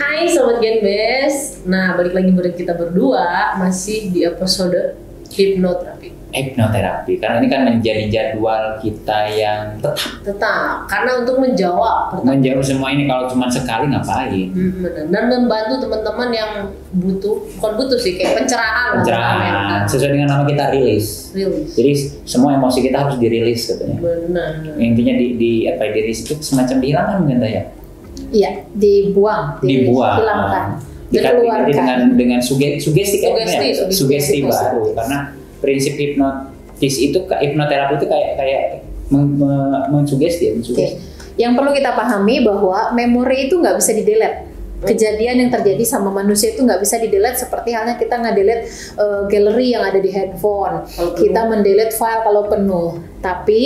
Hai Sobat Genbes. Nah, balik lagi buat kita berdua masih di episode hipnoterapi. Karena ini kan menjadi jadwal kita yang tetap karena untuk menjawab semua ini. Kalau cuma sekali ngapain? Benar. Dan membantu teman-teman yang bukan butuh sih, kayak pencerahan. Sesuai dengan nama kita, rilis. Jadi semua emosi kita harus dirilis katanya. Benar. Intinya dirilis itu semacam dihilangkan mungkin ya. Iya, dibuang, hilangkan, dikeluarkan dengan sugesti baru. Karena prinsip hipnoterapi itu kayak mensugesti. Yang perlu kita pahami bahwa memori itu nggak bisa di-delete. Kejadian yang terjadi sama manusia itu nggak bisa di-delete, seperti halnya kita nge-delete galeri yang ada di handphone. Kita mendelete file kalau penuh. Tapi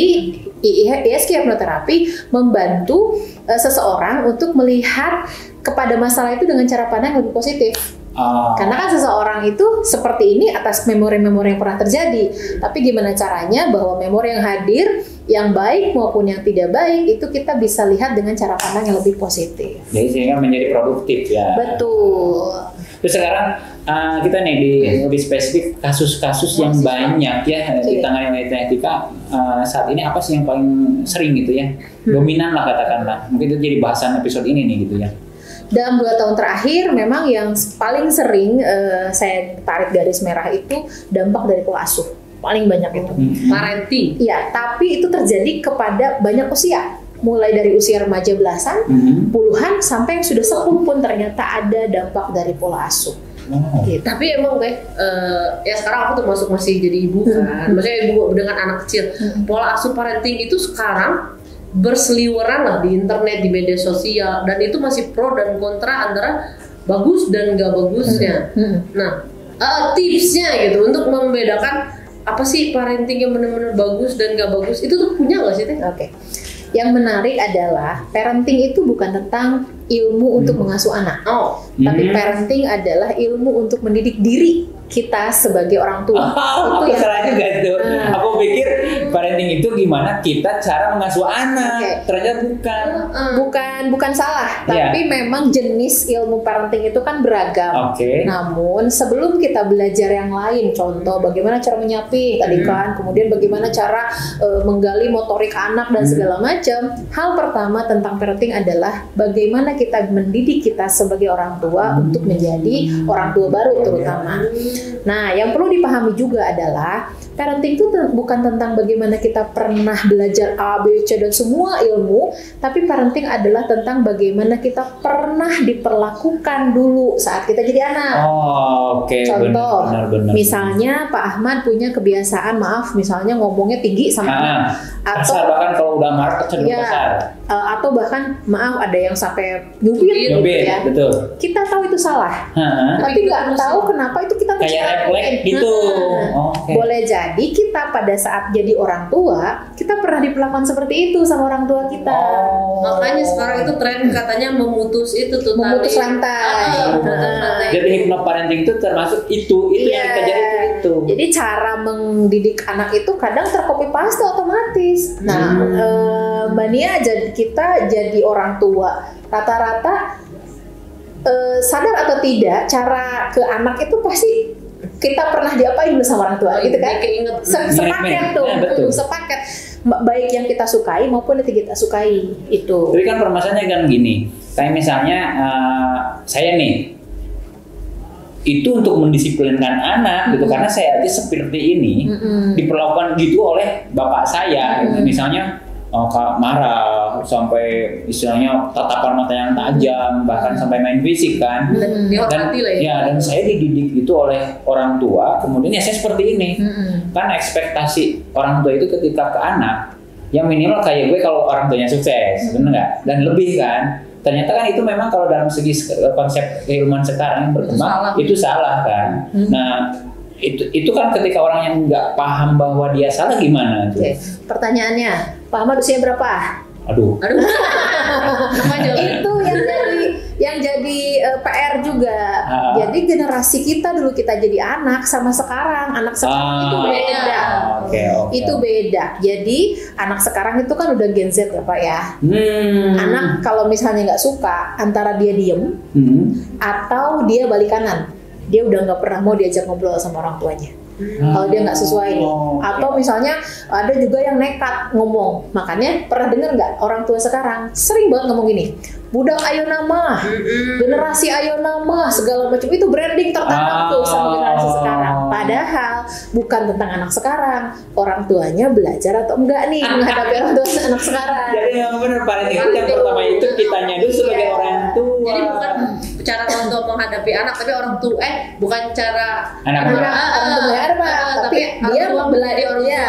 ISK hipnoterapi membantu seseorang untuk melihat kepada masalah itu dengan cara pandang yang lebih positif. Karena kan seseorang itu seperti ini atas memori-memori yang pernah terjadi. Tapi gimana caranya bahwa memori yang hadir, yang baik maupun yang tidak baik, itu kita bisa lihat dengan cara pandang yang lebih positif. Jadi sehingga menjadi produktif ya. Betul. Terus sekarang kita nih di lebih spesifik kasus-kasus yang banyak ya ditangani oleh Etika. Saat ini apa sih yang paling sering gitu ya? Dominan lah katakanlah. Mungkin itu jadi bahasan episode ini nih gitu ya. Dalam 2 tahun terakhir memang yang paling sering saya tarik garis merah itu dampak dari pola asuh. Paling banyak itu. Parenting. Iya, tapi itu terjadi kepada banyak usia. Mulai dari usia remaja belasan, puluhan, sampai yang sudah sepuh pun ternyata ada dampak dari pola asuh. Gitu. Tapi emang ya sekarang aku termasuk masih jadi ibu kan. Maksudnya ibu dengan anak kecil. Pola asuh parenting itu sekarang berseliweran lah di internet, di media sosial, dan itu masih pro dan kontra antara bagus dan gak bagusnya. Nah, tipsnya gitu untuk membedakan apa sih parenting yang benar-benar bagus dan gak bagus, itu tuh punya gak sih Teh? Oke. Yang menarik adalah parenting itu bukan tentang ilmu untuk mengasuh anak, tapi parenting adalah ilmu untuk mendidik diri kita sebagai orang tua. Itu yang salah juga tuh. Aku pikir parenting itu gimana kita cara mengasuh anak. Ternyata bukan salah, tapi memang jenis ilmu parenting itu kan beragam. Namun sebelum kita belajar yang lain, contoh bagaimana cara menyapih tadi kan, kemudian bagaimana cara menggali motorik anak dan segala macam. Hal pertama tentang parenting adalah bagaimana kita mendidik kita sebagai orang tua untuk menjadi orang tua baru terutama. Nah, yang perlu dipahami juga adalah parenting itu bukan tentang bagaimana kita pernah belajar A, B, C dan semua ilmu, tapi parenting adalah tentang bagaimana kita pernah diperlakukan dulu saat kita jadi anak. Contoh, benar. Misalnya Pak Ahmad punya kebiasaan, misalnya ngomongnya tinggi sama anak, atau bahkan kalau udah marah cenderung kasar. Atau bahkan ada yang sampai nyubit ya. Betul. Kita tahu itu salah, tapi nggak tahu kenapa itu kita kayak refleks gitu. Boleh jadi kita pada saat jadi orang tua, kita pernah diperlakukan seperti itu sama orang tua kita. Makanya sekarang itu tren katanya memutus rantai. Jadi hipnoparenting itu termasuk itu yang kita jadi itu. Jadi cara mendidik anak itu kadang tercopy paste otomatis. Nah, Mbak Nia, kita jadi orang tua rata-rata sadar atau tidak, cara ke anak itu pasti kita pernah diapain dulu sama orang tua, gitu kan? Sepaket tuh, sepaket. Baik yang kita sukai maupun yang tidak kita sukai itu. Tapi kan permasalahannya kan gini, kayak misalnya saya nih, itu untuk mendisiplinkan anak gitu, karena saya aja seperti ini diperlakukan gitu oleh bapak saya, misalnya marah sampai istilahnya tatapan mata yang tajam, bahkan sampai main fisik kan. Dan saya dididik itu oleh orang tua, kemudian ya saya seperti ini. Kan ekspektasi orang tua itu ketika ke anak yang minimal kayak gue kalau orang tuanya sukses, benar nggak? Dan lebih kan. Ternyata kan itu memang kalau dalam segi konsep keilmuan sekarang yang berkembang itu salah kan. Nah, itu kan ketika orang yang nggak paham bahwa dia salah gimana tuh? Pertanyaannya, Pak Ahmad usia berapa? Aduh. Itu yang jadi PR juga. Jadi generasi kita dulu kita jadi anak sama sekarang anak sekarang itu beda. Itu beda. Jadi anak sekarang itu kan udah Gen Z ya Pak ya. Anak kalau misalnya nggak suka antara dia diem atau dia balik kanan. Dia udah nggak pernah mau diajak ngobrol sama orang tuanya. Kalau dia nggak sesuai nih, atau misalnya ada juga yang nekat ngomong. Makanya pernah dengar nggak orang tua sekarang sering banget ngomong gini, budak ayo nama, generasi ayo nama, segala macam itu branding tertanam tuh sama generasi sekarang. Padahal bukan tentang anak sekarang, orang tuanya belajar atau enggak nih menghadapi orang tua anak sekarang. Jadi yang benar parenting itu yang pertama itu kitanya dulu sebagai orang tua. Jadi bukan cara orang tua menghadapi anak, tapi orang tua bukan cara tapi dia belajarnya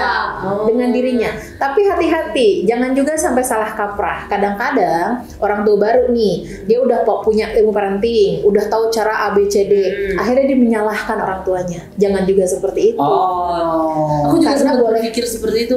dengan dirinya. Tapi hati-hati, jangan juga sampai salah kaprah. Kadang-kadang orang tua baru nih, dia udah punya ilmu parenting, udah tahu cara ABCD, akhirnya dia menyalahkan orang tuanya. Jangan juga seperti itu. Aku juga sempat berpikir seperti itu.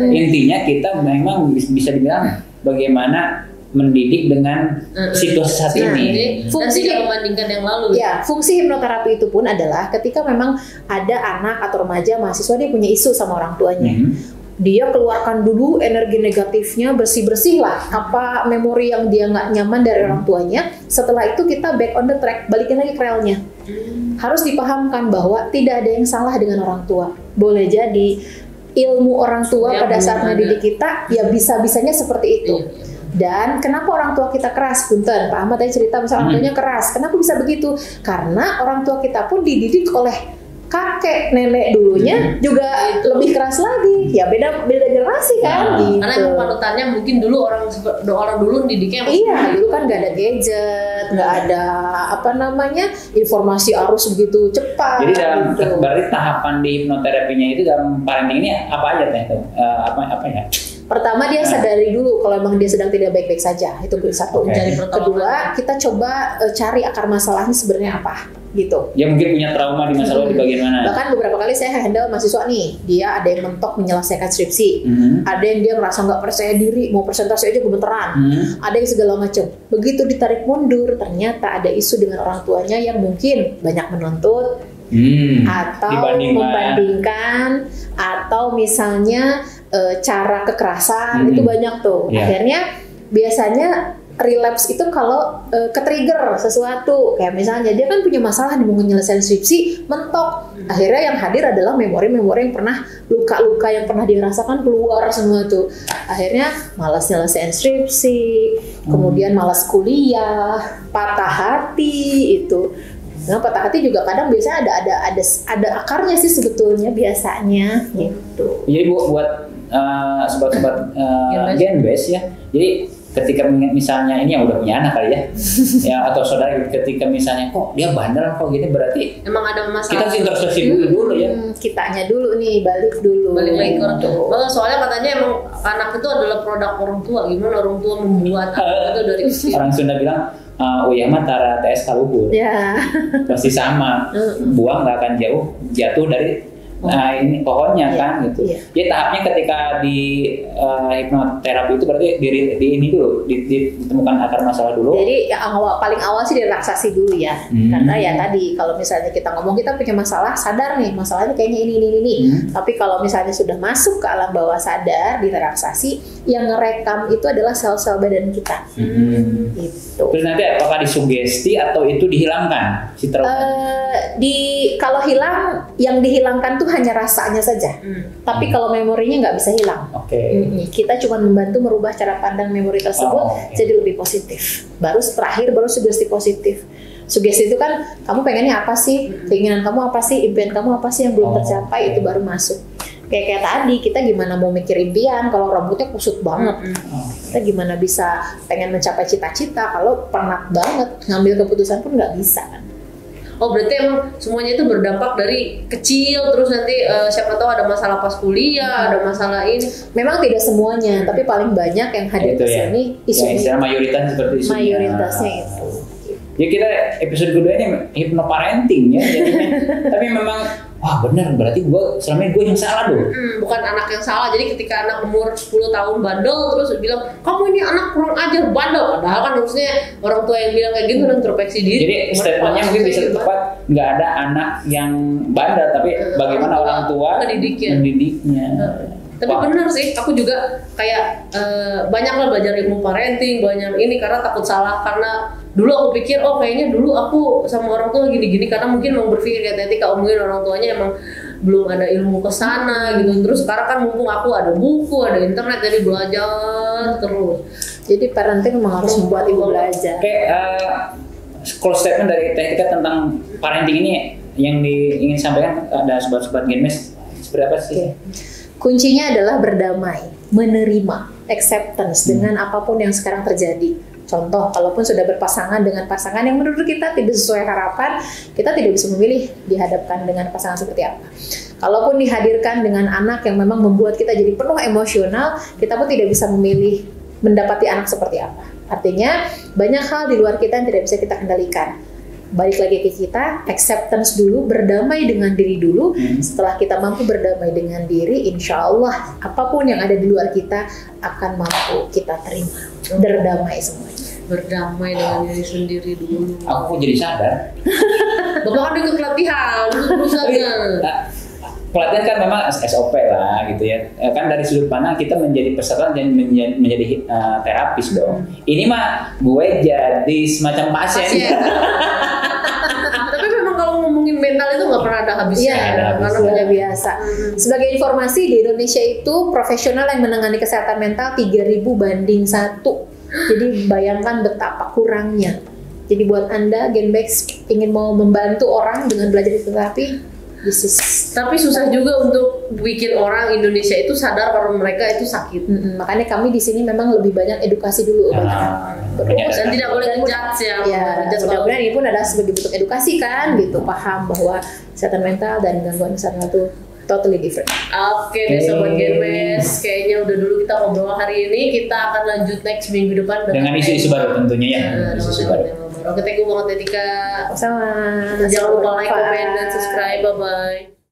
Intinya kita memang bisa dibilang bagaimana mendidik dengan situasi saat ini. Fungsi membandingkan yang lalu. Ya, fungsi hipnoterapi itu pun adalah ketika memang ada anak atau remaja mahasiswa dia punya isu sama orang tuanya. Dia keluarkan dulu energi negatifnya, bersih-bersih lah apa memori yang dia nggak nyaman dari orang tuanya. Setelah itu kita back on the track, balikin lagi ke relnya. Harus dipahamkan bahwa tidak ada yang salah dengan orang tua. Boleh jadi ilmu orang tua pada saat mendidik kita ya bisa-bisanya seperti itu. Dan kenapa orang tua kita keras? Punten, Pak Ahmad tadi cerita misalnya orang tuanya keras. Kenapa bisa begitu? Karena orang tua kita pun dididik oleh kakek nenek dulunya juga lebih keras lagi. Ya beda generasi kan. Gitu. Karena emang panutannya mungkin dulu orang dulu didiknya. Iya, dulu kan nggak ada gadget, nggak ada informasi arus begitu cepat. Jadi dalam berarti tahapan di hipnoterapinya itu dalam parenting ini apa aja teh? Apa ya? Pertama dia sadari dulu kalau memang dia sedang tidak baik-baik saja, itu satu. Kedua kita coba cari akar masalahnya sebenarnya apa gitu. Ya mungkin punya trauma di masa lalu di bagian mana? Bahkan beberapa kali saya handle mahasiswa nih, dia ada yang mentok menyelesaikan skripsi, ada yang dia ngerasa nggak percaya diri, mau presentasi aja gemeteran, ada yang segala macam. Begitu ditarik mundur, ternyata ada isu dengan orang tuanya yang mungkin banyak menuntut. Atau membandingkan atau misalnya cara kekerasan itu banyak tuh. Akhirnya biasanya relapse itu kalau ke-trigger sesuatu kayak misalnya dia kan punya masalah di mau nyelesain skripsi mentok. Akhirnya yang hadir adalah memori-memori yang pernah luka-luka yang pernah dirasakan keluar semua tuh. Akhirnya malas nyelesain skripsi, kemudian malas kuliah, patah hati itu. Nah, patah hati juga kadang biasanya ada akarnya sih sebetulnya biasanya gitu. Jadi buat sobat-sobat Genbase ya. Jadi ketika misalnya ini yang udah punya anak kali ya, ya atau saudara ketika misalnya kok dia bandel kok gini berarti emang ada masalah. Kita harus introspeksi dulu ya. Kitanya dulu nih balik lagi ke orang tua. Soalnya katanya emang anak itu adalah produk orang tua. Gimana orang tua membuat itu dari kecil. Orang Sunda bilang ya mah tara TS kaluhur. Ya. Pasti sama. Buang nggak akan jatuh dari ini pohonnya kan gitu. Jadi tahapnya ketika di hipnoterapi itu berarti di ini dulu ditemukan akar masalah dulu. Jadi paling awal sih direlaksasi dulu ya. Karena ya tadi kalau misalnya kita ngomong kita punya masalah, sadar nih masalahnya kayaknya ini. Tapi kalau misalnya sudah masuk ke alam bawah sadar direlaksasi, yang ngerekam itu adalah sel-sel badan kita. Gitu. Terus nanti apakah disugesti atau itu dihilangkan si trauma? Kalau hilang, yang dihilangkan tuh hanya rasanya saja. Tapi kalau memorinya nggak bisa hilang. Kita cuma membantu merubah cara pandang memori tersebut jadi lebih positif. Baru sugesti positif. Sugesti itu kan kamu pengennya apa sih? Keinginan kamu apa sih? Impian kamu apa sih yang belum tercapai? Itu baru masuk. Kayak tadi kita gimana mau mikir impian kalau rambutnya kusut banget. Kita gimana bisa pengen mencapai cita-cita kalau penat banget ngambil keputusan pun nggak bisa kan. Oh berarti emang semuanya itu berdampak dari kecil terus nanti siapa tahu ada masalah pas kuliah, ada masalah ini. Memang tidak semuanya, tapi paling banyak yang hadir ke sini isunya. Mayoritas seperti isunya. Mayoritasnya itu. Ya kita episode kedua ini hipnoparenting ya. Tapi memang wah benar, berarti selama ini gue yang salah dong. Bukan anak yang salah. Jadi ketika anak umur 10 tahun bandel terus bilang kamu ini anak kurang ajar bandel, padahal kan harusnya orang tua yang bilang kayak gitu introspeksi diri. Jadi statementnya mungkin bisa tepat, nggak ada anak yang bandel, tapi bagaimana orang tua mendidiknya. Tapi benar sih, aku juga kayak banyak lah belajar ilmu parenting, banyak ini karena takut salah. Karena dulu aku pikir, oh kayaknya dulu aku sama orang tua gini-gini, karena mungkin mau berpikir kayak tadi kalau mungkin orang tuanya emang belum ada ilmu kesana gitu. Terus sekarang kan mumpung aku ada buku, ada internet, jadi belajar terus. Jadi parenting memang harus membuat ibu belajar. Oke, close statement dari Teh Tika tentang parenting ini yang ingin sampaikan ada sobat-sobat Genmes seperti apa sih? Kuncinya adalah berdamai, menerima, acceptance dengan apapun yang sekarang terjadi. Contoh, kalaupun sudah berpasangan dengan pasangan yang menurut kita tidak sesuai harapan, kita tidak bisa memilih dihadapkan dengan pasangan seperti apa. Kalaupun dihadirkan dengan anak yang memang membuat kita jadi penuh emosional, kita pun tidak bisa memilih mendapati anak seperti apa. Artinya, banyak hal di luar kita yang tidak bisa kita kendalikan. Balik lagi ke kita, acceptance dulu, berdamai dengan diri dulu. Setelah kita mampu berdamai dengan diri, insya Allah apapun yang ada di luar kita akan mampu kita terima. Berdamai semuanya. Berdamai dengan diri sendiri dulu. Aku jadi sadar. Bapak kan ikut pelatihan, pelatihan kan memang SOP lah gitu ya. Kan dari sudut pandang kita menjadi peserta dan menjadi terapis dong. Ini mah gue jadi semacam pasien. Tapi memang kalau ngomongin mental itu nggak pernah ada habisnya. Karena sudah biasa. Sebagai informasi, di Indonesia itu profesional yang menangani kesehatan mental 3.000 banding 1. Jadi bayangkan betapa kurangnya. Jadi buat Anda Genbex ingin mau membantu orang dengan belajar terapi, tapi susah juga untuk bikin orang Indonesia itu sadar kalau mereka itu sakit. Makanya kami di sini memang lebih banyak edukasi dulu. Dan tidak boleh ngejudge ya. Mudah-mudahan ini pun ada sebagai bentuk edukasi kan, gitu, paham bahwa kesehatan mental dan gangguan kesehatan itu totally different. Oke deh Sobat Genmes, kayaknya udah dulu kita ngobrol hari ini. Kita akan lanjut next minggu depan dengan isu-isu baru tentunya ya. Isu-isu baru. Oke, thank you banget Tika. Sama. Jangan lupa like, comment, dan subscribe. Bye-bye.